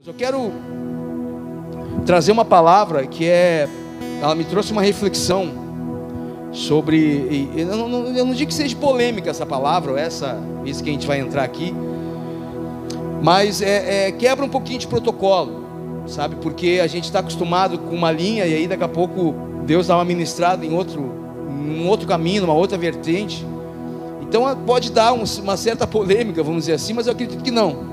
Eu quero trazer uma palavra ela me trouxe uma reflexão sobre, eu não digo que seja polêmica essa palavra, ou isso que a gente vai entrar aqui, mas quebra um pouquinho de protocolo, sabe? Porque a gente está acostumado com uma linha e aí daqui a pouco Deus dá uma ministrada em um outro caminho, uma outra vertente. Então pode dar uma certa polêmica, vamos dizer assim, mas eu acredito que não.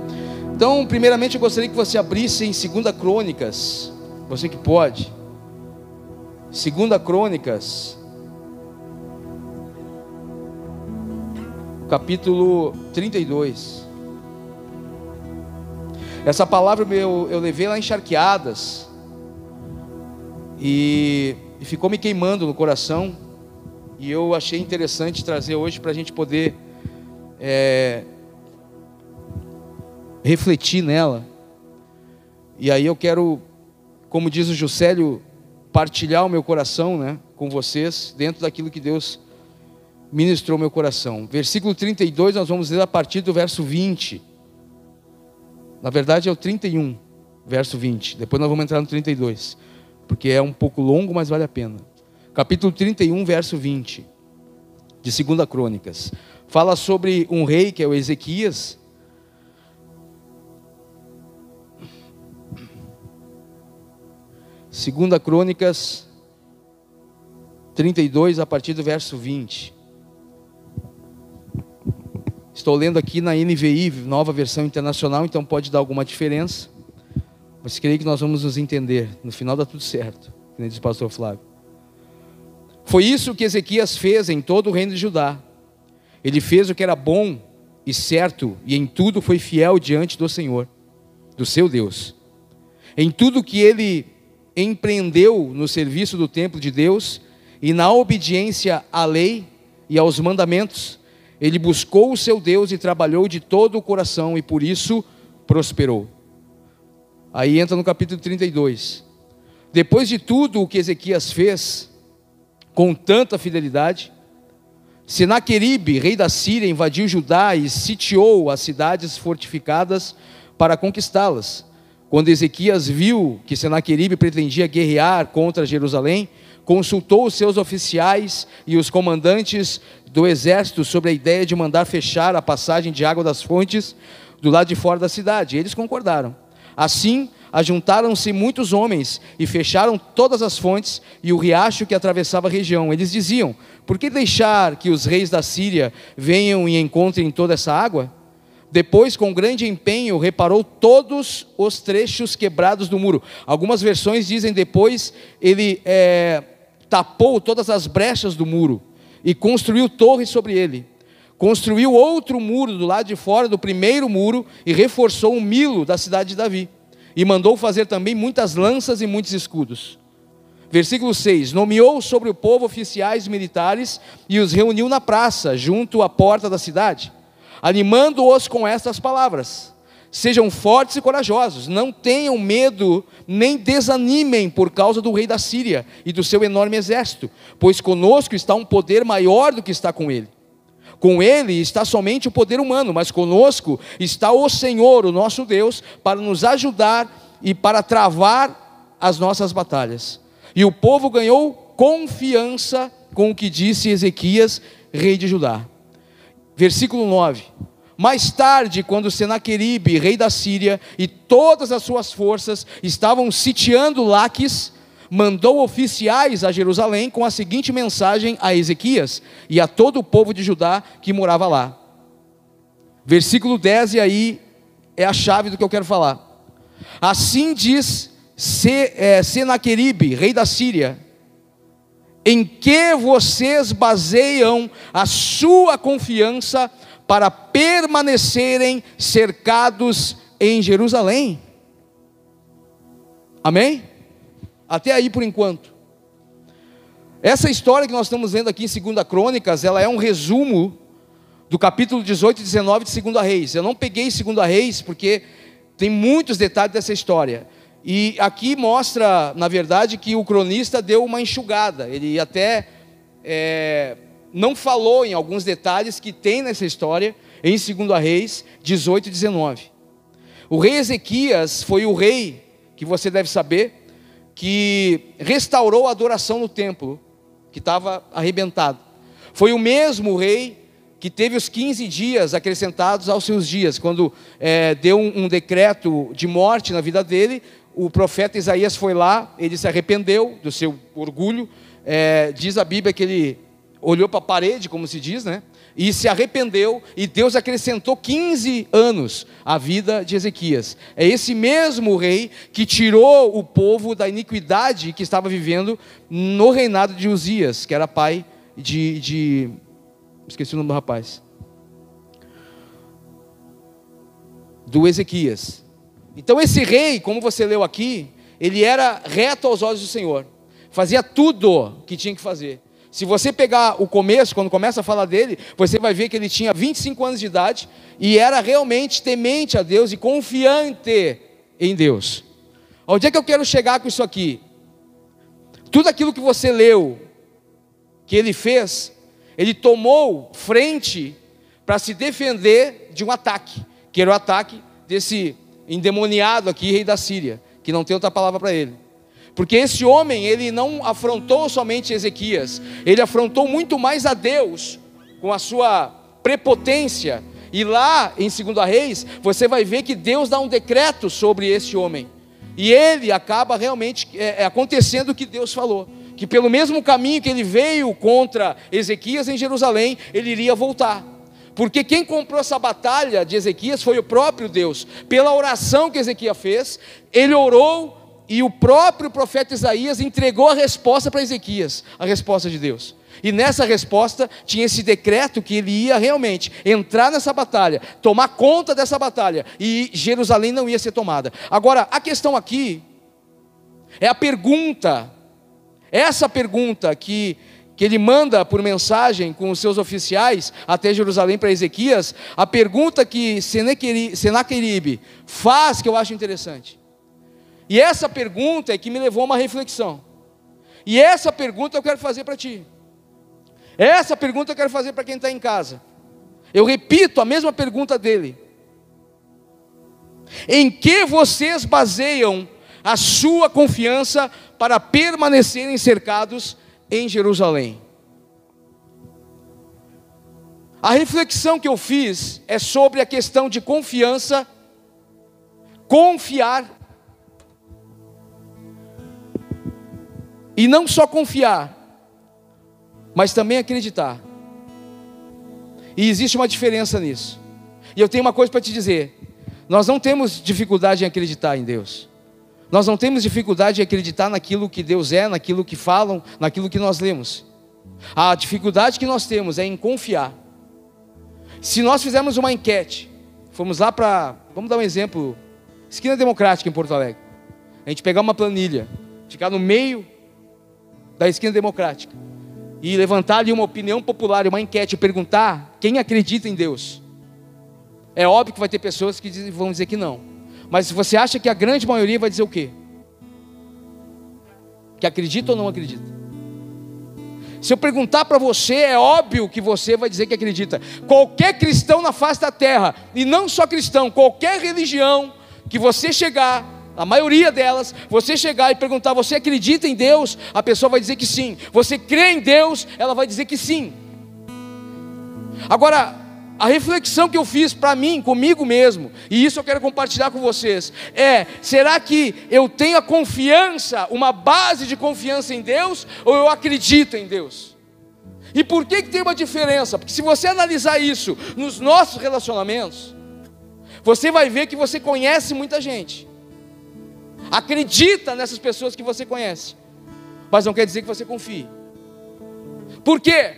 Então, primeiramente eu gostaria que você abrisse em 2 Crônicas, você que pode, 2 Crônicas, capítulo 32. Essa palavra eu levei lá em Charqueadas, e ficou me queimando no coração, e eu achei interessante trazer hoje para a gente poder refletir nela. E aí eu quero, como diz o Juscelio, partilhar o meu coração, né, com vocês, dentro daquilo que Deus ministrou ao meu coração. Versículo 32, nós vamos ler a partir do verso 20. Na verdade é o 31, verso 20. Depois nós vamos entrar no 32, porque é um pouco longo, mas vale a pena. Capítulo 31, verso 20, de 2 Crônicas. Fala sobre um rei que é o Ezequias. Segunda Crônicas 32, a partir do verso 20. Estou lendo aqui na NVI, Nova Versão Internacional, então pode dar alguma diferença, mas creio que nós vamos nos entender. No final dá tudo certo, como diz o pastor Flávio. Foi isso que Ezequias fez em todo o reino de Judá. Ele fez o que era bom e certo, e em tudo foi fiel diante do Senhor, do seu Deus. Em tudo que ele empreendeu no serviço do templo de Deus e na obediência à lei e aos mandamentos, ele buscou o seu Deus e trabalhou de todo o coração, e por isso prosperou. Aí entra no capítulo 32. Depois de tudo o que Ezequias fez com tanta fidelidade, Senaqueribe, rei da Síria, invadiu Judá e sitiou as cidades fortificadas para conquistá-las. Quando Ezequias viu que Senaqueribe pretendia guerrear contra Jerusalém, consultou os seus oficiais e os comandantes do exército sobre a ideia de mandar fechar a passagem de água das fontes do lado de fora da cidade. Eles concordaram. Assim, ajuntaram-se muitos homens e fecharam todas as fontes e o riacho que atravessava a região. Eles diziam: por que deixar que os reis da Síria venham e encontrem toda essa água? Depois, com grande empenho, reparou todos os trechos quebrados do muro. Algumas versões dizem depois ele tapou todas as brechas do muro e construiu torres sobre ele. Construiu outro muro do lado de fora do primeiro muro e reforçou o Milo da cidade de Davi. E mandou fazer também muitas lanças e muitos escudos. Versículo 6. Nomeou sobre o povo oficiais militares e os reuniu na praça, junto à porta da cidade, animando-os com estas palavras: sejam fortes e corajosos, não tenham medo, nem desanimem por causa do rei da Síria e do seu enorme exército, pois conosco está um poder maior do que está com ele. Com ele está somente o poder humano, mas conosco está o Senhor, o nosso Deus, para nos ajudar e para travar as nossas batalhas. E o povo ganhou confiança com o que disse Ezequias, rei de Judá. Versículo 9. Mais tarde, quando Senaqueribe, rei da Síria, e todas as suas forças estavam sitiando Laquis, mandou oficiais a Jerusalém com a seguinte mensagem a Ezequias e a todo o povo de Judá que morava lá. Versículo 10, e aí é a chave do que eu quero falar. Assim diz Senaqueribe, rei da Síria: em que vocês baseiam a sua confiança para permanecerem cercados em Jerusalém? Amém? Até aí por enquanto. Essa história que nós estamos vendo aqui em 2 Crônicas, ela é um resumo do capítulo 18 e 19 de 2 Reis. Eu não peguei 2 Reis porque tem muitos detalhes dessa história. E aqui mostra, na verdade, que o cronista deu uma enxugada. Ele até não falou em alguns detalhes que tem nessa história, em 2 Reis 18 e 19. O rei Ezequias foi o rei, que você deve saber, que restaurou a adoração no templo, que estava arrebentado. Foi o mesmo rei que teve os 15 dias acrescentados aos seus dias, quando deu um decreto de morte na vida dele. O profeta Isaías foi lá, ele se arrependeu do seu orgulho, diz a Bíblia que ele olhou para a parede, como se diz, né? E se arrependeu, e Deus acrescentou 15 anos à vida de Ezequias. É esse mesmo rei que tirou o povo da iniquidade que estava vivendo no reinado de Uzias, que era pai esqueci o nome do rapaz, do Ezequias. Então esse rei, como você leu aqui, ele era reto aos olhos do Senhor, fazia tudo que tinha que fazer. Se você pegar o começo, quando começa a falar dele, você vai ver que ele tinha 25 anos de idade e era realmente temente a Deus e confiante em Deus. Onde é que eu quero chegar com isso aqui? Tudo aquilo que você leu, que ele fez, ele tomou frente para se defender de um ataque, que era o ataque desse endemoniado aqui, rei da Síria, que não tem outra palavra para ele. Porque esse homem, ele não afrontou somente Ezequias, ele afrontou muito mais a Deus, com a sua prepotência. E lá em 2 Reis, você vai ver que Deus dá um decreto sobre esse homem. E ele acaba realmente acontecendo o que Deus falou. Que pelo mesmo caminho que ele veio contra Ezequias em Jerusalém, ele iria voltar. Porque quem comprou essa batalha de Ezequias foi o próprio Deus. Pela oração que Ezequias fez, ele orou, e o próprio profeta Isaías entregou a resposta para Ezequias, a resposta de Deus. E nessa resposta tinha esse decreto que ele ia realmente entrar nessa batalha, tomar conta dessa batalha, e Jerusalém não ia ser tomada. Agora, a questão aqui é a pergunta, essa pergunta que ele manda por mensagem com os seus oficiais até Jerusalém para Ezequias, a pergunta que Senaqueribe faz, que eu acho interessante. E essa pergunta é que me levou a uma reflexão. E essa pergunta eu quero fazer para ti. Essa pergunta eu quero fazer para quem está em casa. Eu repito a mesma pergunta dele. Em que vocês baseiam a sua confiança para permanecerem cercados em Jerusalém? A reflexão que eu fiz é sobre a questão de confiança, confiar. E não só confiar, mas também acreditar. E existe uma diferença nisso. E eu tenho uma coisa para te dizer. Nós não temos dificuldade em acreditar em Deus. Nós não temos dificuldade em acreditar naquilo que Deus é, naquilo que falam, naquilo que nós lemos. A dificuldade que nós temos é em confiar. Se nós fizermos uma enquete, fomos lá para, vamos dar um exemplo, Esquina Democrática em Porto Alegre. A gente pegar uma planilha, ficar no meio da Esquina Democrática e levantar ali uma opinião popular, uma enquete, e perguntar quem acredita em Deus. É óbvio que vai ter pessoas que vão dizer que não. Mas você acha que a grande maioria vai dizer o quê? Que acredita ou não acredita? Se eu perguntar para você, é óbvio que você vai dizer que acredita. Qualquer cristão na face da terra, e não só cristão, qualquer religião que você chegar, a maioria delas, você chegar e perguntar, você acredita em Deus? A pessoa vai dizer que sim. Você crê em Deus? Ela vai dizer que sim. Agora, a reflexão que eu fiz para mim, comigo mesmo, e isso eu quero compartilhar com vocês, será que eu tenho a confiança, uma base de confiança em Deus, ou eu acredito em Deus? E por que tem uma diferença? Porque se você analisar isso nos nossos relacionamentos, você vai ver que você conhece muita gente, acredita nessas pessoas que você conhece, mas não quer dizer que você confie. Por quê?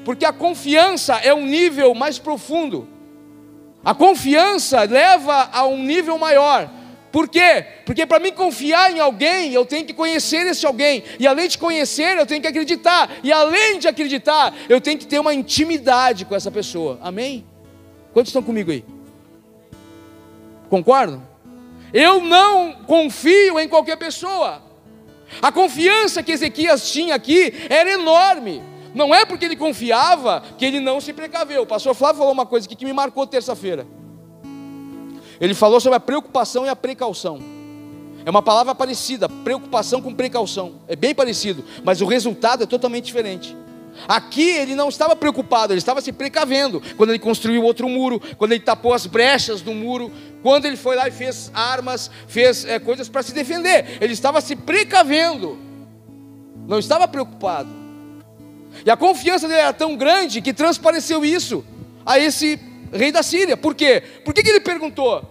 Porque a confiança é um nível mais profundo. A confiança leva a um nível maior. Por quê? Porque para mim confiar em alguém, eu tenho que conhecer esse alguém. E além de conhecer, eu tenho que acreditar. E além de acreditar, eu tenho que ter uma intimidade com essa pessoa. Amém? Quantos estão comigo aí? Concordam? Eu não confio em qualquer pessoa. A confiança que Ezequias tinha aqui era enorme. Não é porque ele confiava que ele não se precaveu. O pastor Flávio falou uma coisa aqui que me marcou terça-feira. Ele falou sobre a preocupação e a precaução. É uma palavra parecida, preocupação com precaução. É bem parecido, mas o resultado é totalmente diferente. Aqui ele não estava preocupado, ele estava se precavendo. Quando ele construiu outro muro, quando ele tapou as brechas do muro, quando ele foi lá e fez armas, fez coisas para se defender. Ele estava se precavendo, não estava preocupado. E a confiança dele era tão grande que transpareceu isso a esse rei da Síria. Por quê? Por que ele perguntou?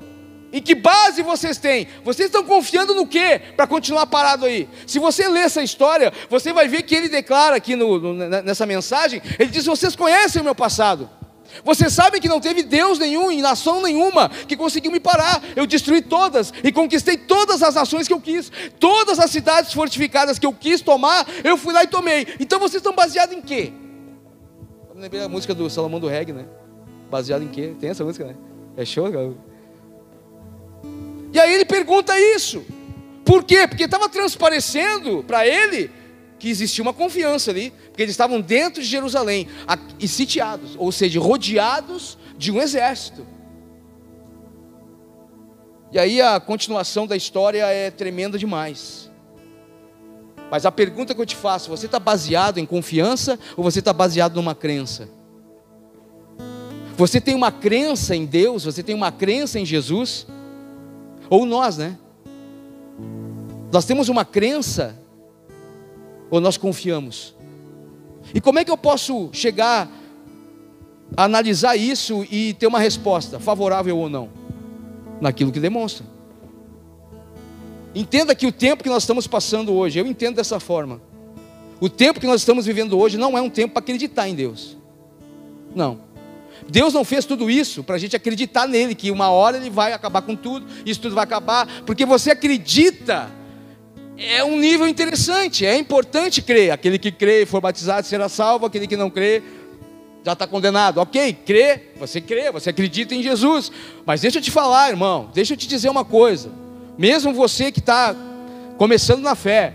Em que base vocês têm? Vocês estão confiando no quê para continuar parado aí? Se você ler essa história, você vai ver que ele declara aqui nessa mensagem, ele diz: vocês conhecem o meu passado. Vocês sabem que não teve Deus nenhum e nação nenhuma que conseguiu me parar. Eu destruí todas e conquistei todas as nações que eu quis. Todas as cidades fortificadas que eu quis tomar, eu fui lá e tomei. Então vocês estão baseados em quê? Eu lembrei a música do Salomão do Reggae, né? Baseado em quê? Tem essa música, né? É show, cara. E aí ele pergunta isso. Por quê? Porque estava transparecendo para ele que existia uma confiança ali, porque eles estavam dentro de Jerusalém e sitiados, ou seja, rodeados de um exército. E aí a continuação da história é tremenda demais. Mas a pergunta que eu te faço: você está baseado em confiança ou você está baseado numa crença? Você tem uma crença em Deus? Você tem uma crença em Jesus? Ou nós, né? Nós temos uma crença ou nós confiamos? E como é que eu posso chegar a analisar isso e ter uma resposta, favorável ou não? Naquilo que demonstra. Entenda que o tempo que nós estamos passando hoje, eu entendo dessa forma. O tempo que nós estamos vivendo hoje não é um tempo para acreditar em Deus. Não. Deus não fez tudo isso para a gente acreditar nele, que uma hora ele vai acabar com tudo, isso tudo vai acabar, porque você acredita, é um nível interessante, é importante crer. Aquele que crê e for batizado será salvo, aquele que não crê já está condenado. Ok, crê, você acredita em Jesus, mas deixa eu te falar, irmão, deixa eu te dizer uma coisa, mesmo você que está começando na fé,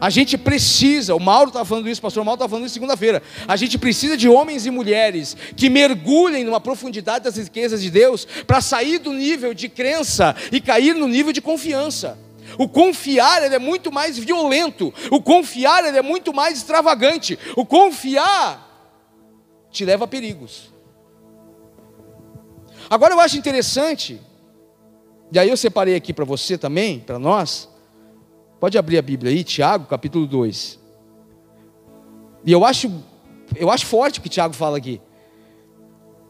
a gente precisa, o Mauro estava falando isso, o pastor Mauro estava falando isso segunda-feira, a gente precisa de homens e mulheres que mergulhem numa profundidade das riquezas de Deus, para sair do nível de crença e cair no nível de confiança. O confiar, ele é muito mais violento, o confiar, ele é muito mais extravagante, o confiar te leva a perigos. Agora eu acho interessante, e aí eu separei aqui para você também, para nós. Pode abrir a Bíblia aí, Tiago, capítulo 2. E eu acho forte o que Tiago fala aqui.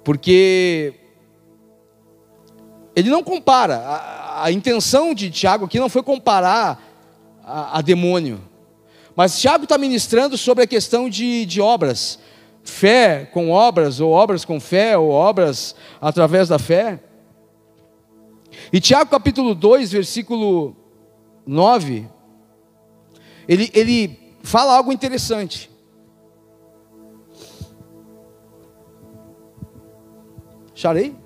Porque ele não compara. A intenção de Tiago aqui não foi comparar a demônio. Mas Tiago está ministrando sobre a questão de obras. Fé com obras, ou obras com fé, ou obras através da fé. E Tiago capítulo 2, versículo 9... Ele fala algo interessante. Acharei?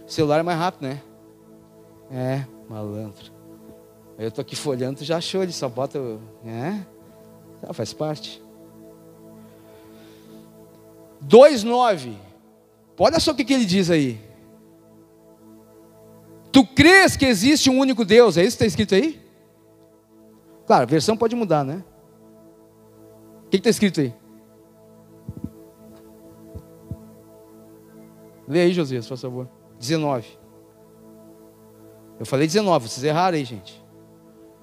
O celular é mais rápido, né? É, malandro. Eu estou aqui folhando, tu já achou, ele só bota... faz parte. 2:9. Olha só o que ele diz aí. Tu crês que existe um único Deus? É isso que está escrito aí? Claro, a versão pode mudar, né? O que está escrito aí? Lê aí, Josias, por favor. 19. Eu falei 19, vocês erraram aí, gente.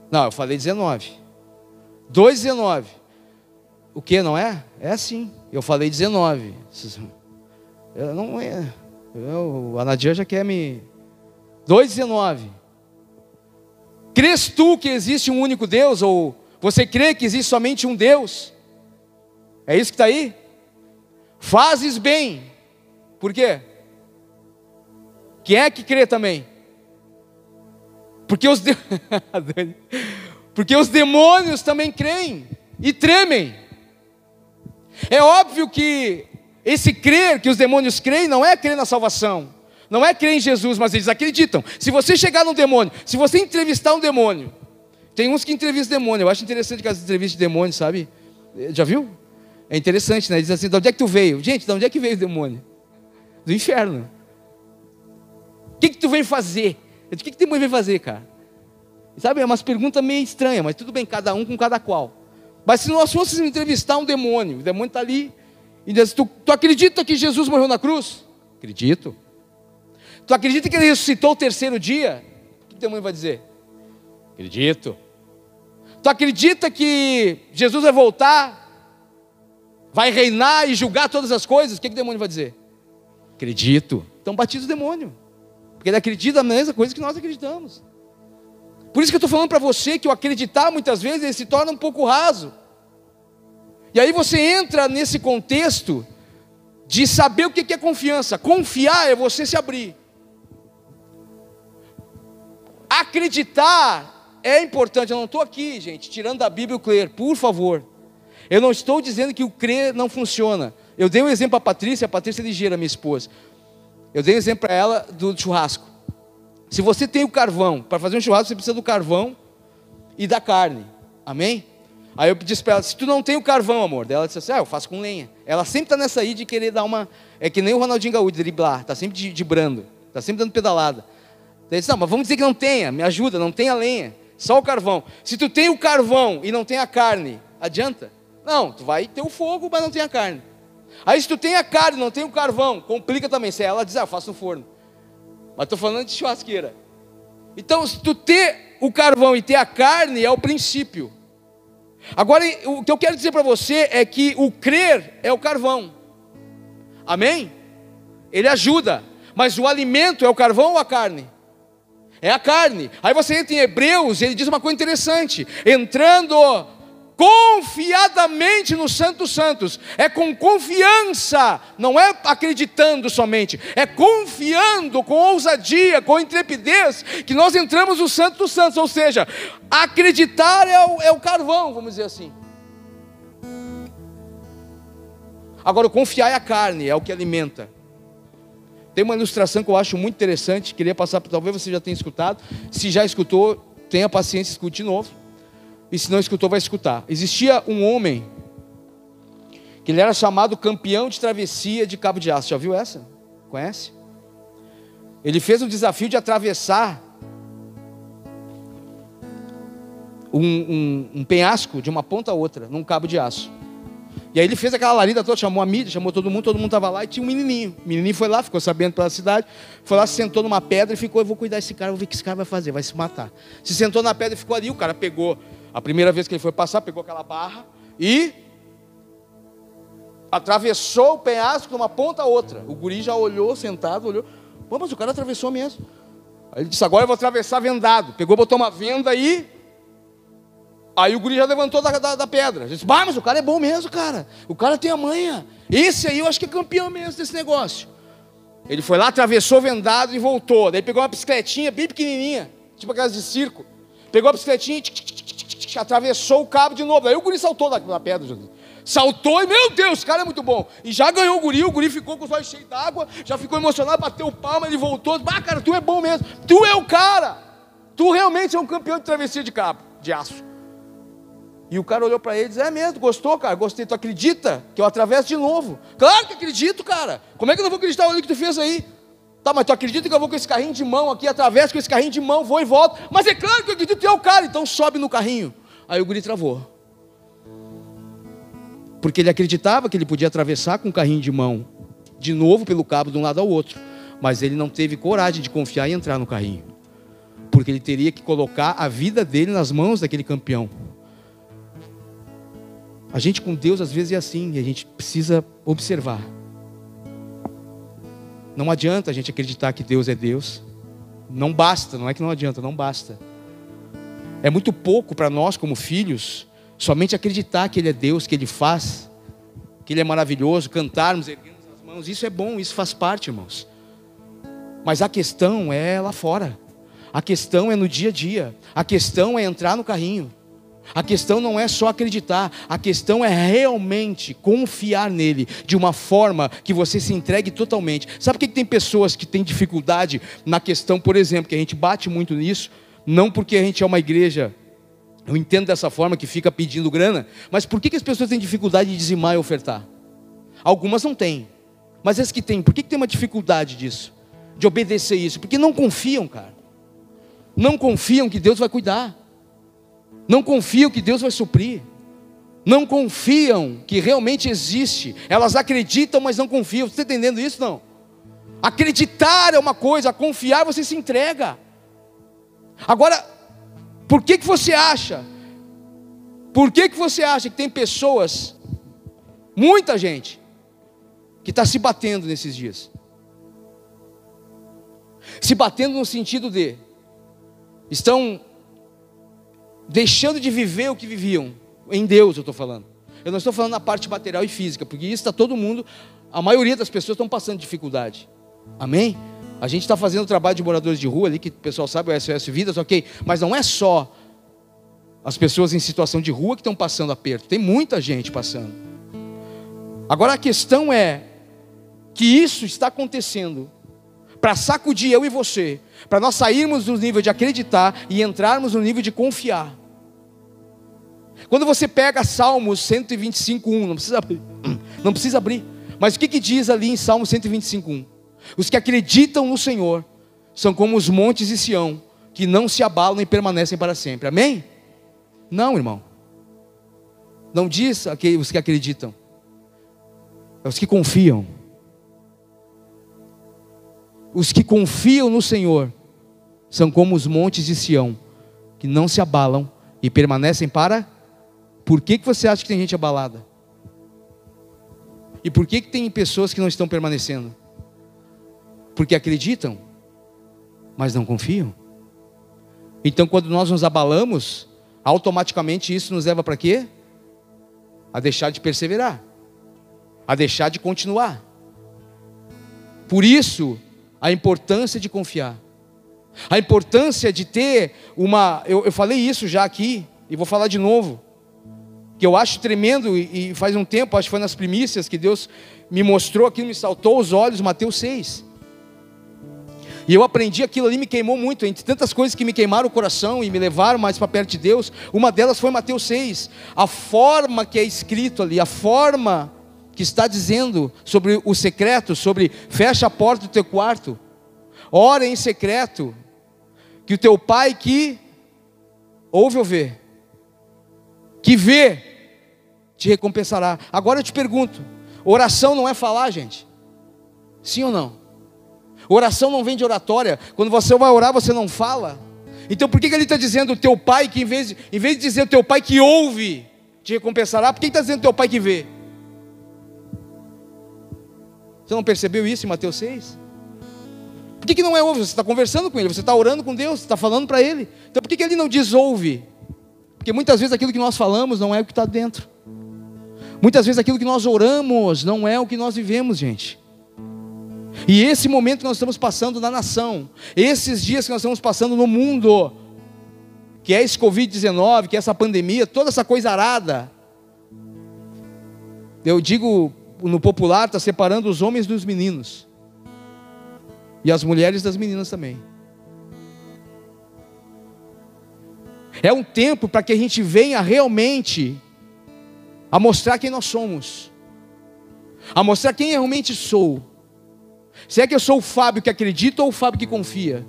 Não, eu falei 19. 2:19. O que, não é? É sim. Eu falei 19. Eu não é. A Nadia já quer me... 2:19. Crês tu que existe um único Deus? Ou você crê que existe somente um Deus? É isso que está aí? Fazes bem. Por quê? Quem é que crê também? Porque porque os demônios também creem e tremem. É óbvio que esse crer que os demônios creem não é crer na salvação. Não é crer em Jesus, mas eles acreditam. Se você chegar num demônio, se você entrevistar um demônio, tem uns que entrevistam demônio, eu acho interessante que as entrevistas de demônio, sabe? Já viu? É interessante, né? Diz assim: de onde é que tu veio? Gente, de onde é que veio o demônio? Do inferno. O que tu vem fazer? Eu disse, o que o demônio vem fazer, cara? Sabe, é umas perguntas meio estranhas, mas tudo bem, cada um com cada qual. Mas se nós fôssemos entrevistar um demônio, o demônio está ali, e diz, tu acredita que Jesus morreu na cruz? Acredito. Tu acredita que ele ressuscitou o terceiro dia? O que o demônio vai dizer? Acredito. Tu acredita que Jesus vai voltar, vai reinar e julgar todas as coisas? O que o demônio vai dizer? Acredito. Então batiza o demônio, porque ele acredita na mesma coisa que nós acreditamos. Por isso que eu estou falando para você que o acreditar muitas vezes ele se torna um pouco raso. E aí você entra nesse contexto de saber o que é confiança. Confiar é você se abrir. Acreditar é importante. Eu não estou aqui, gente, tirando da Bíblia o crer, por favor. Eu não estou dizendo que o crer não funciona. Eu dei um exemplo para a Patrícia Ligeira, minha esposa. Eu dei um exemplo para ela do churrasco. Se você tem o carvão, para fazer um churrasco você precisa do carvão e da carne, amém? Aí eu disse para ela, se tu não tem o carvão, amor, daí ela disse assim, eu faço com lenha. Ela sempre está nessa aí de querer dar uma, é que nem o Ronaldinho Gaúcho, driblar, está sempre de brando, está sempre dando pedalada. Daí disse, não, mas vamos dizer que não tenha, me ajuda, não tem a lenha, só o carvão. Se tu tem o carvão e não tem a carne, adianta? Não, tu vai ter o fogo, mas não tem a carne. Aí se tu tem a carne e não tem o carvão, complica também. Se ela diz, eu faço no forno. Mas estou falando de churrasqueira. Então, se tu ter o carvão e ter a carne, é o princípio. Agora, o que eu quero dizer para você é que o crer é o carvão. Amém? Ele ajuda. Mas o alimento é o carvão ou a carne? É a carne. Aí você entra em Hebreus, ele diz uma coisa interessante. Entrando confiadamente no Santo dos Santos, é com confiança, não é acreditando somente, é confiando com ousadia, com intrepidez, que nós entramos no Santo dos Santos, ou seja, acreditar é o carvão, vamos dizer assim. Agora, o confiar é a carne, é o que alimenta. Tem uma ilustração que eu acho muito interessante, queria passar, talvez você já tenha escutado, se já escutou, tenha paciência, escute de novo. E se não escutou, vai escutar. Existia um homem que ele era chamado campeão de travessia de Cabo de Aço. Já viu essa? Conhece? Ele fez um desafio de atravessar um penhasco de uma ponta a outra, num cabo de aço. E aí ele fez aquela larida toda, chamou a mídia, chamou todo mundo estava lá e tinha um menininho. O menininho foi lá, ficou sabendo pela cidade, foi lá, se sentou numa pedra e ficou, eu vou cuidar desse cara, vou ver o que esse cara vai fazer, vai se matar. Se sentou na pedra e ficou ali, o cara pegou, a primeira vez que ele foi passar, pegou aquela barra e atravessou o penhasco de uma ponta a outra. O guri já olhou, sentado, olhou, pô, mas o cara atravessou mesmo. Aí ele disse, agora eu vou atravessar vendado. Pegou, botou uma venda aí o guri já levantou da pedra. Ele disse, mas o cara é bom mesmo, cara. O cara tem a manha. Esse aí eu acho que é campeão mesmo desse negócio. Ele foi lá, atravessou vendado e voltou. Daí pegou uma bicicletinha bem pequenininha, tipo aquelas de circo. Pegou a bicicletinha e atravessou o cabo de novo. Daí o guri saltou da pedra. Saltou e, meu Deus, esse cara é muito bom. E já ganhou o guri ficou com os olhos cheios d'água, já ficou emocionado, bateu palma, ele voltou. Cara, tu é bom mesmo. Tu é o cara. Tu realmente é um campeão de travessia de cabo, de aço. E o cara olhou para ele e disse, é mesmo, gostou, cara, gostei, tu acredita que eu atravesso de novo? Claro que acredito, cara, como é que eu não vou acreditar no que tu fez aí? Tá, mas tu acredita que eu vou com esse carrinho de mão aqui, atravesso com esse carrinho de mão, vou e volto, mas é claro que eu acredito que é o cara, então sobe no carrinho. Aí o guri travou, porque ele acreditava que ele podia atravessar com o carrinho de mão, de novo pelo cabo de um lado ao outro, mas ele não teve coragem de confiar e entrar no carrinho, porque ele teria que colocar a vida dele nas mãos daquele campeão. A gente com Deus às vezes é assim, e a gente precisa observar. Não adianta a gente acreditar que Deus é Deus. Não basta, não é que não adianta, não basta. É muito pouco para nós como filhos, somente acreditar que Ele é Deus, que Ele faz, que Ele é maravilhoso, cantarmos, erguermos as mãos, isso é bom, isso faz parte, irmãos. Mas a questão é lá fora. A questão é no dia a dia. A questão é entrar no carrinho. A questão não é só acreditar, a questão é realmente confiar nele, de uma forma que você se entregue totalmente. Sabe por que tem pessoas que têm dificuldade na questão, por exemplo, que a gente bate muito nisso, não porque a gente é uma igreja, eu entendo dessa forma, que fica pedindo grana, mas por que as pessoas têm dificuldade de dizimar e ofertar? Algumas não têm, mas as que têm, por que tem uma dificuldade disso? de obedecer isso, porque não confiam, cara. Não confiam que Deus vai cuidar. Não confiam que Deus vai suprir. Não confiam que realmente existe. Elas acreditam, mas não confiam. Você está entendendo isso? Não. Acreditar é uma coisa, confiar você se entrega. Agora, por que você acha? Por que você acha que tem pessoas, muita gente, que está se batendo nesses dias? Se batendo no sentido de estão deixando de viver o que viviam. Em Deus eu estou falando. Eu não estou falando na parte material e física, porque isso está todo mundo, a maioria das pessoas estão passando dificuldade. Amém? A gente está fazendo o trabalho de moradores de rua ali, que o pessoal sabe, o SOS Vidas, ok. Mas não é só as pessoas em situação de rua que estão passando aperto. Tem muita gente passando. Agora a questão é que isso está acontecendo para sacudir eu e você, para nós sairmos do nível de acreditar e entrarmos no nível de confiar. Quando você pega Salmos 125:1, não precisa abrir, mas o que diz ali em Salmos 125:1? Os que acreditam no Senhor são como os montes de Sião, que não se abalam e permanecem para sempre. Amém? Não, irmão. Não diz os que acreditam, é os que confiam. Os que confiam no Senhor são como os montes de Sião, que não se abalam e permanecem para... Por que você acha que tem gente abalada? E por que tem pessoas que não estão permanecendo? Porque acreditam, mas não confiam. Então quando nós nos abalamos, automaticamente isso nos leva para quê? A deixar de perseverar, a deixar de continuar. Por isso, a importância de confiar, a importância de ter uma... Eu falei isso já aqui, e vou falar de novo, que eu acho tremendo, e faz um tempo, acho que foi nas primícias, que Deus me mostrou aquilo, me saltou os olhos, Mateus 6. E eu aprendi aquilo ali, me queimou muito, entre tantas coisas que me queimaram o coração e me levaram mais para perto de Deus, uma delas foi Mateus 6. A forma que é escrito ali, a forma que está dizendo sobre o secreto, sobre fecha a porta do teu quarto, ora em secreto, que o teu pai que ouve ou vê, que vê, te recompensará. Agora eu te pergunto, oração não é falar, gente? Sim ou não? Oração não vem de oratória. Quando você vai orar, você não fala. Então por que ele está dizendo o teu pai, que em vez de dizer o teu pai que ouve, te recompensará, por que ele está dizendo o teu pai que vê? Você não percebeu isso em Mateus 6? Por que não é ouve? Você está conversando com ele, você está orando com Deus, você está falando para ele. Então por que ele não diz ouve? Porque muitas vezes aquilo que nós falamos não é o que está dentro. Muitas vezes aquilo que nós oramos não é o que nós vivemos, gente. E esse momento que nós estamos passando na nação, esses dias que nós estamos passando no mundo, que é esse Covid-19, que é essa pandemia, toda essa coisa arada, eu digo no popular, está separando os homens dos meninos, e as mulheres das meninas também. É um tempo para que a gente venha realmente a mostrar quem nós somos, a mostrar quem eu realmente sou. Se é que eu sou o Fábio que acredita ou o Fábio que confia?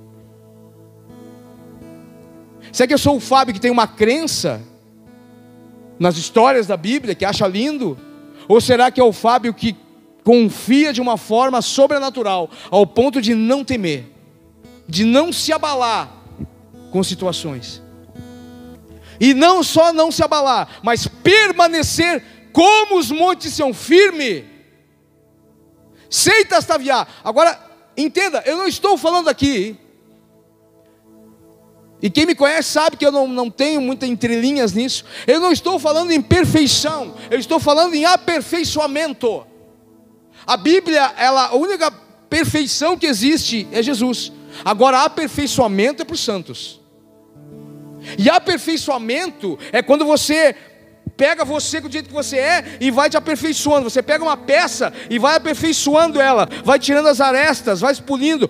Se é que eu sou o Fábio que tem uma crença nas histórias da Bíblia, que acha lindo? Ou será que é o Fábio que confia de uma forma sobrenatural, ao ponto de não temer, de não se abalar com situações? E não só não se abalar, mas permanecer como os montes são firmes, sem tastaviar. Agora, entenda, eu não estou falando aqui, e quem me conhece sabe que eu não tenho muitas entrelinhas nisso. Eu não estou falando em perfeição, eu estou falando em aperfeiçoamento. A Bíblia, a única perfeição que existe é Jesus. Agora, aperfeiçoamento é para os santos. E aperfeiçoamento é quando você pega você do jeito que você é e vai te aperfeiçoando. Você pega uma peça e vai aperfeiçoando ela, vai tirando as arestas, vai expulindo,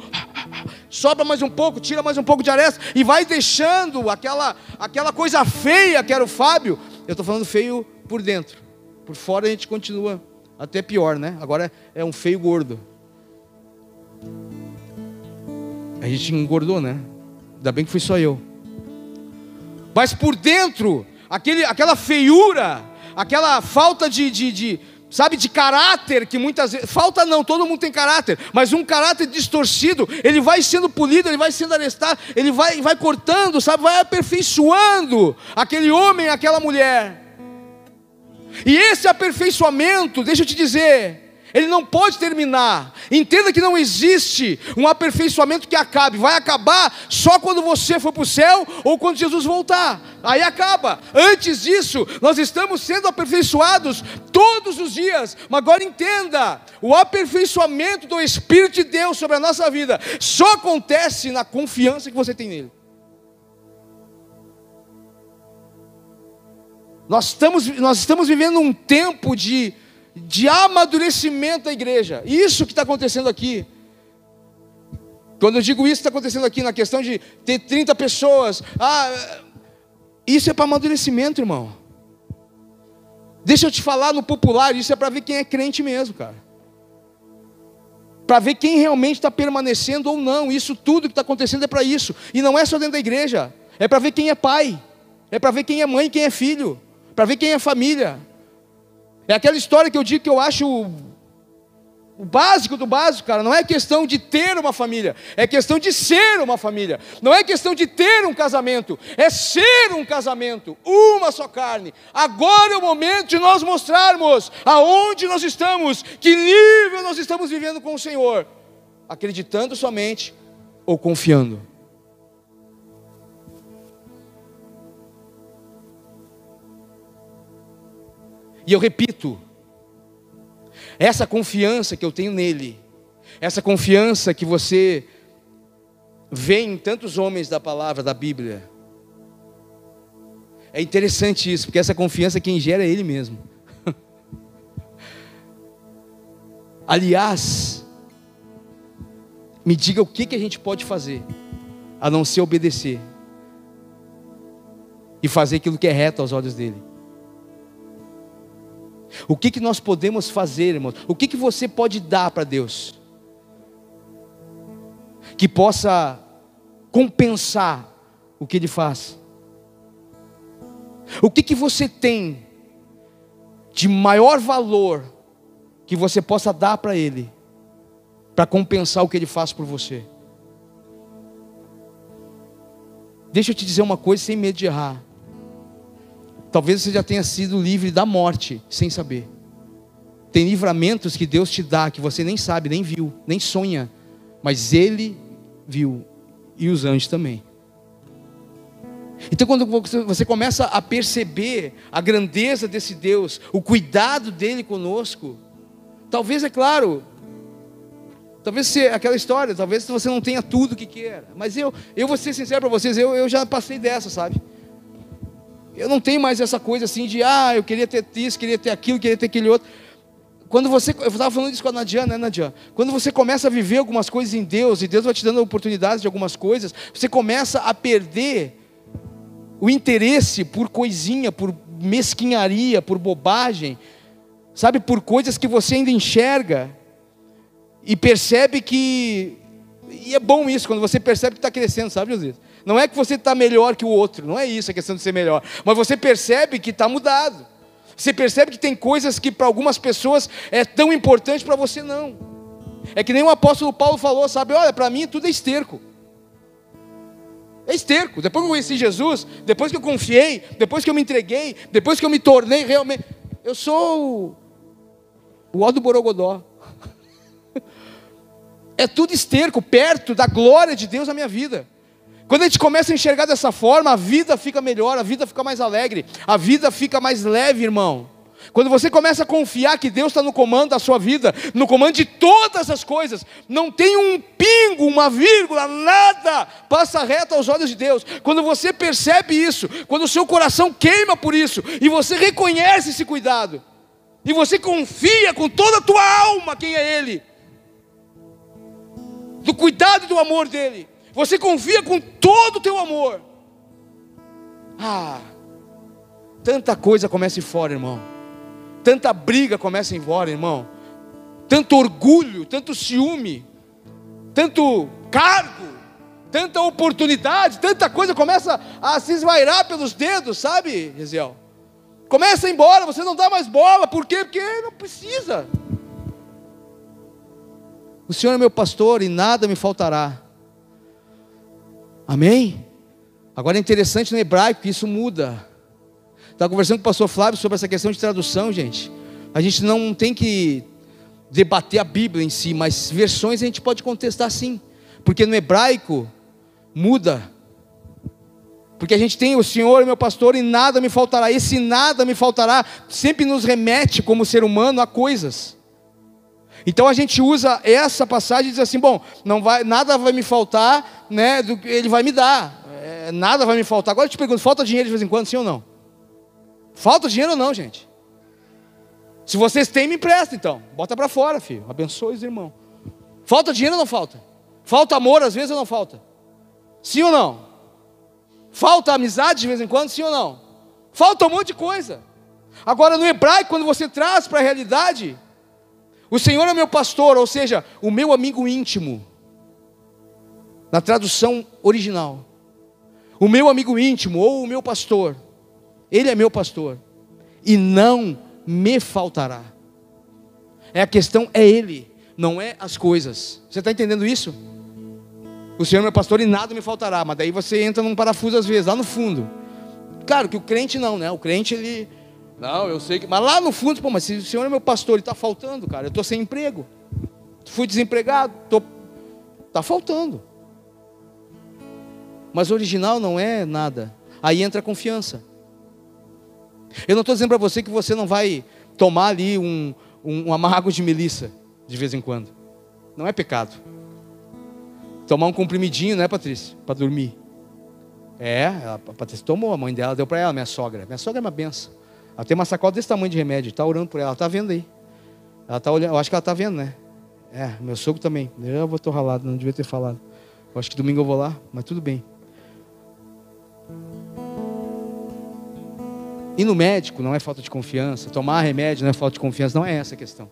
sobra mais um pouco, tira mais um pouco de aresta, e vai deixando aquela coisa feia que era o Fábio. Eu estou falando feio por dentro, por fora a gente continua até pior, né? Agora é um feio gordo. A gente engordou, né? Ainda bem que fui só eu. Mas por dentro, aquela feiura, aquela falta sabe, de caráter, que muitas vezes, falta não, todo mundo tem caráter, mas um caráter distorcido, ele vai sendo polido, ele vai sendo arestado, ele vai cortando, sabe, vai aperfeiçoando aquele homem, aquela mulher. E esse aperfeiçoamento, deixa eu te dizer, ele não pode terminar. Entenda que não existe um aperfeiçoamento que acabe. Vai acabar só quando você for para o céu ou quando Jesus voltar. Aí acaba. Antes disso, nós estamos sendo aperfeiçoados todos os dias. Mas agora entenda, o aperfeiçoamento do Espírito de Deus sobre a nossa vida só acontece na confiança que você tem nele. Nós estamos vivendo um tempo de amadurecimento da igreja. Isso que está acontecendo aqui. Quando eu digo isso, está acontecendo aqui na questão de ter 30 pessoas. Isso é para amadurecimento, irmão. Deixa eu te falar no popular, isso é para ver quem é crente mesmo, cara. Para ver quem realmente está permanecendo ou não. Isso tudo que está acontecendo é para isso. E não é só dentro da igreja. É para ver quem é pai. É para ver quem é mãe, quem é filho. Para ver quem é família. É aquela história que eu digo que eu acho o básico do básico, cara. Não é questão de ter uma família, é questão de ser uma família. Não é questão de ter um casamento, é ser um casamento, uma só carne. Agora é o momento de nós mostrarmos aonde nós estamos, que nível nós estamos vivendo com o Senhor, acreditando somente ou confiando. E eu repito, essa confiança que eu tenho nele, essa confiança que você vê em tantos homens da palavra, da Bíblia, é interessante isso, porque essa confiança quem gera é ele mesmo. Aliás, me diga o que a gente pode fazer, a não ser obedecer, e fazer aquilo que é reto aos olhos dele. O que nós podemos fazer, irmãos? O que você pode dar para Deus que possa compensar o que Ele faz? O que você tem de maior valor que você possa dar para Ele, para compensar o que Ele faz por você? Deixa eu te dizer uma coisa sem medo de errar. Talvez você já tenha sido livre da morte, sem saber. Tem livramentos que Deus te dá, que você nem sabe, nem viu, nem sonha, mas Ele viu, e os anjos também. Então quando você começa a perceber a grandeza desse Deus, o cuidado dEle conosco, talvez, é claro, talvez seja aquela história, talvez você não tenha tudo o que quer, mas eu vou ser sincero para vocês, eu já passei dessa, sabe? Eu não tenho mais essa coisa assim de, eu queria ter isso, queria ter aquilo, queria ter aquele outro. Eu estava falando isso com a Nadia, né, Nadia? Quando você começa a viver algumas coisas em Deus, e Deus vai te dando oportunidades de algumas coisas, você começa a perder o interesse por coisinha, por mesquinharia, por bobagem, sabe, por coisas que você ainda enxerga, e percebe que, e é bom isso, quando você percebe que está crescendo, sabe, José? Não é que você está melhor que o outro, não é isso a questão de ser melhor, mas você percebe que está mudado, você percebe que tem coisas que para algumas pessoas é tão importante, para você não. É que nem o apóstolo Paulo falou, sabe, olha, para mim tudo é esterco. É esterco. Depois que eu conheci Jesus, depois que eu confiei, depois que eu me entreguei, depois que eu me tornei realmente, eu sou o ó do Borogodó. É tudo esterco, perto da glória de Deus na minha vida. Quando a gente começa a enxergar dessa forma, a vida fica melhor, a vida fica mais alegre, a vida fica mais leve, irmão. Quando você começa a confiar que Deus está no comando da sua vida, no comando de todas as coisas, não tem um pingo, uma vírgula, nada passa reto aos olhos de Deus. Quando você percebe isso, quando o seu coração queima por isso, e você reconhece esse cuidado, e você confia com toda a tua alma quem é Ele, do cuidado e do amor dEle, você confia com todo o teu amor, tanta coisa começa a ir fora, irmão. Tanta briga começa a ir embora, irmão. Tanto orgulho, tanto ciúme, tanto cargo, tanta oportunidade, tanta coisa começa a se esvairar pelos dedos, sabe, Gesiel? Começa a ir embora, você não dá mais bola. Por quê? Porque não precisa. O Senhor é meu pastor e nada me faltará. Amém? Agora é interessante no hebraico que isso muda. Estava conversando com o pastor Flávio sobre essa questão de tradução, gente. A gente não tem que debater a Bíblia em si, mas versões a gente pode contestar sim. Porque no hebraico muda. Porque a gente tem o Senhor é meu pastor e nada me faltará. Esse nada me faltará sempre nos remete como ser humano a coisas. Então a gente usa essa passagem e diz assim, bom, nada vai me faltar, né, ele vai me dar, nada vai me faltar. Agora eu te pergunto, falta dinheiro de vez em quando, sim ou não? Falta dinheiro ou não, gente? Se vocês têm, me empresta então, bota para fora, filho, abençoe os irmãos. Falta dinheiro ou não falta? Falta amor às vezes ou não falta? Sim ou não? Falta amizade de vez em quando, sim ou não? Falta um monte de coisa. Agora no hebraico, quando você traz para a realidade, o Senhor é meu pastor, ou seja, o meu amigo íntimo, na tradução original, o meu amigo íntimo, ou o meu pastor, Ele é meu pastor, e não me faltará. A questão é Ele, não é as coisas. Você está entendendo isso? O Senhor é meu pastor e nada me faltará. Mas daí você entra num parafuso às vezes, lá no fundo. Claro que o crente não, né? O crente ele... Não, eu sei que... Mas lá no fundo, pô, mas se o Senhor é meu pastor e está faltando, cara, eu estou sem emprego. Fui desempregado, está faltando. Mas o original não é nada. Aí entra a confiança. Eu não estou dizendo para você que você não vai tomar ali um amargo de melissa de vez em quando. Não é pecado. Tomar um comprimidinho, né, Patrícia? Para dormir. A Patrícia tomou, a mãe dela deu para ela, minha sogra. Minha sogra é uma benção. Ela tem uma sacola desse tamanho de remédio, está orando por ela, está vendo aí. Ela está olhando, eu acho que ela está vendo, né? Meu sogro também. Eu estou ralado, não devia ter falado. Eu acho que domingo eu vou lá, mas tudo bem. E no médico não é falta de confiança, tomar remédio não é falta de confiança, não é essa a questão.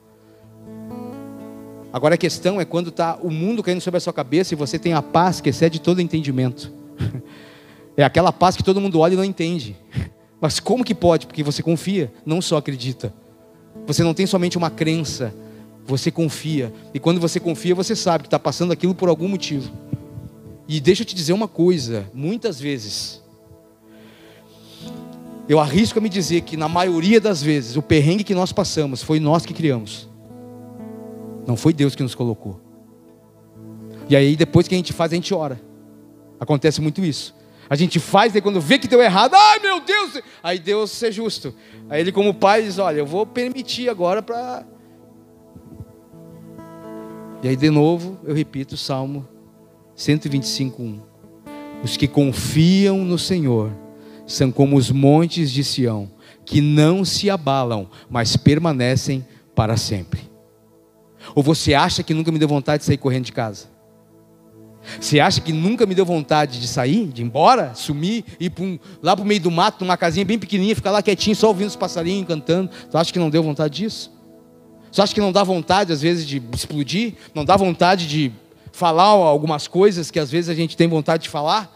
Agora a questão é quando está o mundo caindo sobre a sua cabeça e você tem a paz que excede todo entendimento. É aquela paz que todo mundo olha e não entende. Mas como que pode? Porque você confia, não só acredita. Você não tem somente uma crença, você confia. E quando você confia, você sabe que está passando aquilo por algum motivo. E deixa eu te dizer uma coisa, muitas vezes, eu arrisco a me dizer que na maioria das vezes, o perrengue que nós passamos, foi nós que criamos. Não foi Deus que nos colocou. E aí depois que a gente faz, a gente ora. Acontece muito isso. A gente faz, e quando vê que deu errado, ai meu Deus, aí Deus ser justo. Aí Ele como pai diz, olha, eu vou permitir agora para... E aí de novo, eu repito o Salmo 125:1. Os que confiam no Senhor são como os montes de Sião, que não se abalam, mas permanecem para sempre. Ou você acha que nunca me deu vontade de sair correndo de casa? Você acha que nunca me deu vontade de sair, de ir embora, sumir, ir lá para o meio do mato, numa casinha bem pequenininha, ficar lá quietinho, só ouvindo os passarinhos cantando? Você acha que não deu vontade disso? Você acha que não dá vontade às vezes de explodir? Não dá vontade de falar algumas coisas que às vezes a gente tem vontade de falar?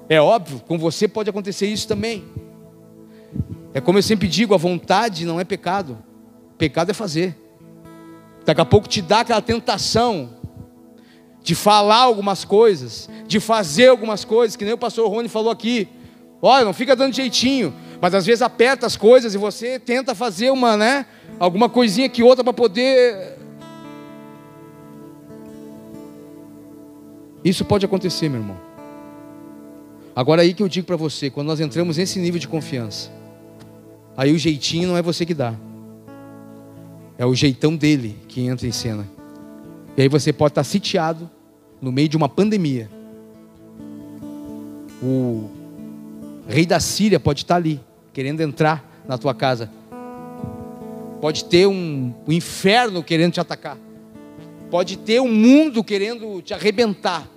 É óbvio, com você pode acontecer isso também. É como eu sempre digo, a vontade não é pecado. Pecado é fazer. Daqui a pouco te dá aquela tentação de falar algumas coisas, de fazer algumas coisas, que nem o pastor Rony falou aqui. Olha, não fica dando jeitinho, mas às vezes aperta as coisas e você tenta fazer alguma coisinha que outra para poder... Isso pode acontecer, meu irmão. Agora aí que eu digo para você, quando nós entramos nesse nível de confiança, aí o jeitinho não é você que dá. É o jeitão dele que entra em cena. E aí você pode estar sitiado no meio de uma pandemia. O rei da Síria pode estar ali, querendo entrar na tua casa. Pode ter um inferno querendo te atacar. Pode ter um mundo querendo te arrebentar.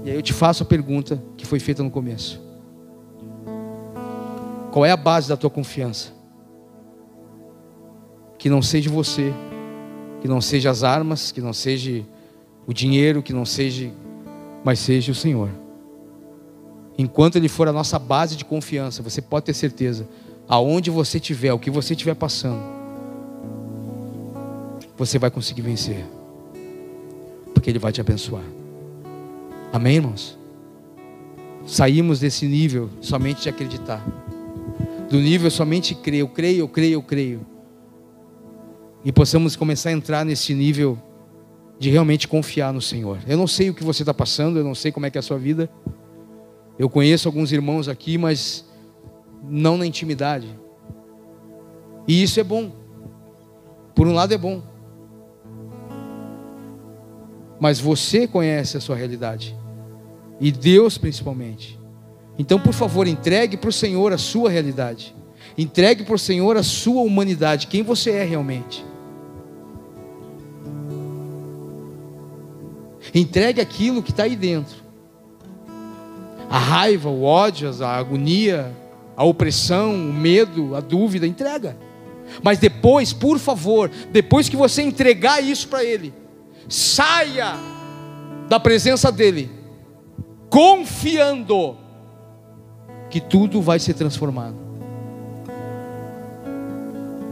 E aí eu te faço a pergunta que foi feita no começo. Qual é a base da tua confiança? Que não seja você, que não seja as armas, que não seja o dinheiro, que não seja, mas seja o Senhor. Enquanto Ele for a nossa base de confiança, você pode ter certeza, aonde você estiver, o que você estiver passando, você vai conseguir vencer, porque Ele vai te abençoar. Amém, irmãos? Saímos desse nível somente de acreditar, do nível somente crer, eu creio, e possamos começar a entrar nesse nível de realmente confiar no Senhor. Eu não sei o que você está passando, eu não sei como é que é a sua vida. Eu conheço alguns irmãos aqui, mas não na intimidade. E isso é bom. Por um lado é bom. Mas você conhece a sua realidade. E Deus principalmente. Então, por favor, entregue para o Senhor a sua realidade. Entregue para o Senhor a sua humanidade. Quem você é realmente. Entregue aquilo que está aí dentro. A raiva, o ódio, a agonia, a opressão, o medo, a dúvida, entrega. Mas depois, por favor, depois que você entregar isso para Ele, saia da presença dEle, confiando que tudo vai ser transformado.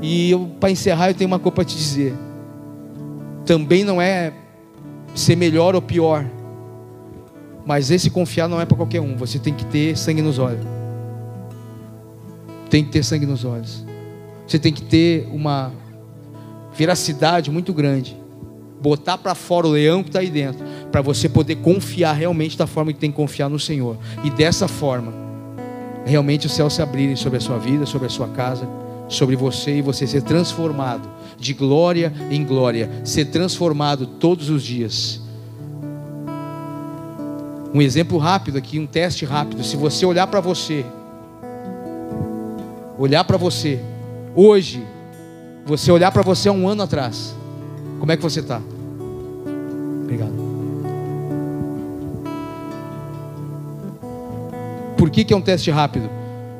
E para encerrar, eu tenho uma coisa para te dizer. Também não é ser melhor ou pior, mas esse confiar não é para qualquer um. Você tem que ter sangue nos olhos. Tem que ter sangue nos olhos. Você tem que ter uma veracidade muito grande, botar para fora o leão que está aí dentro, para você poder confiar realmente da forma que tem que confiar no Senhor. E dessa forma, realmente os céus se abrirem sobre a sua vida, sobre a sua casa, sobre você, e você ser transformado de glória em glória, ser transformado todos os dias. Um exemplo rápido aqui, um teste rápido. Se você olhar para você hoje, você olhar para você há um ano atrás, como é que você está? Obrigado. Por que é um teste rápido?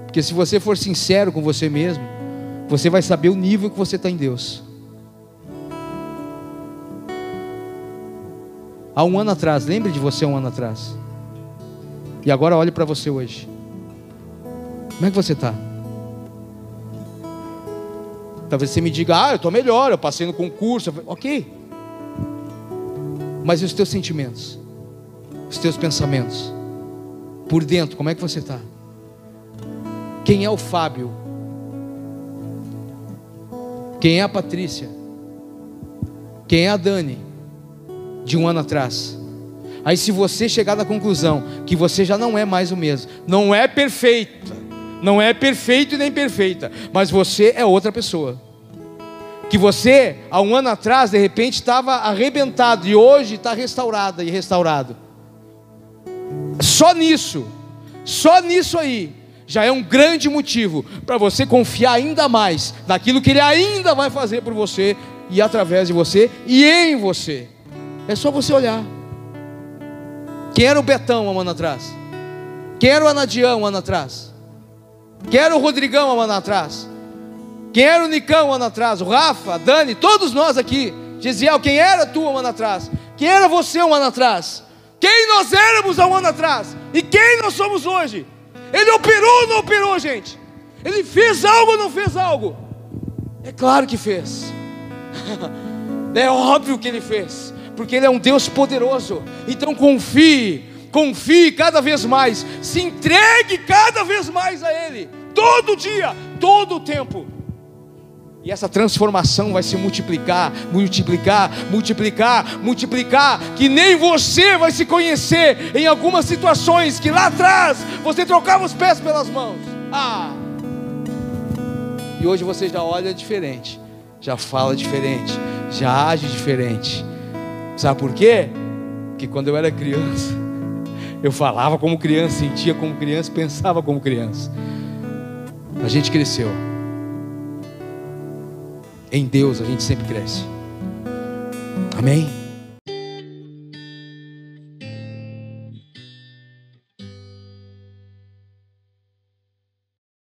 Porque se você for sincero com você mesmo, você vai saber o nível que você está em Deus. Há um ano atrás, lembre de você há um ano atrás. E agora olhe para você hoje. Como é que você está? Talvez você me diga, eu estou melhor, eu passei no concurso. Ok. Mas e os teus sentimentos? Os teus pensamentos? Por dentro, como é que você está? Quem é o Fábio? Quem é a Patrícia? Quem é a Dani? De um ano atrás. Aí se você chegar na conclusão que você já não é mais o mesmo, não é perfeita, não é perfeito e nem perfeita, mas você é outra pessoa. Que você, há um ano atrás, de repente estava arrebentado e hoje está restaurada e restaurado. Só nisso aí, já é um grande motivo para você confiar ainda mais naquilo que Ele ainda vai fazer por você e através de você e em você. É só você olhar. Quem era o Betão há um ano atrás? Quem era o Anadião há um ano atrás? Quem era o Rodrigão há um ano atrás? Quem era o Nicão há um ano atrás? O Rafa, a Dani, todos nós aqui. Gesiel, quem era tu há um ano atrás? Quem era você há um ano atrás? Quem nós éramos há um ano atrás? E quem nós somos hoje? Ele operou ou não operou, gente? Ele fez algo ou não fez algo? É claro que fez. É óbvio que Ele fez, porque Ele é um Deus poderoso. Então confie cada vez mais, se entregue cada vez mais a Ele, todo dia, todo o tempo. E essa transformação vai se multiplicar, que nem você vai se conhecer em algumas situações que lá atrás você trocava os pés pelas mãos. E hoje você já olha diferente, já fala diferente, já age diferente. Sabe por quê? Porque quando eu era criança, eu falava como criança, sentia como criança, pensava como criança. A gente cresceu. Em Deus a gente sempre cresce. Amém?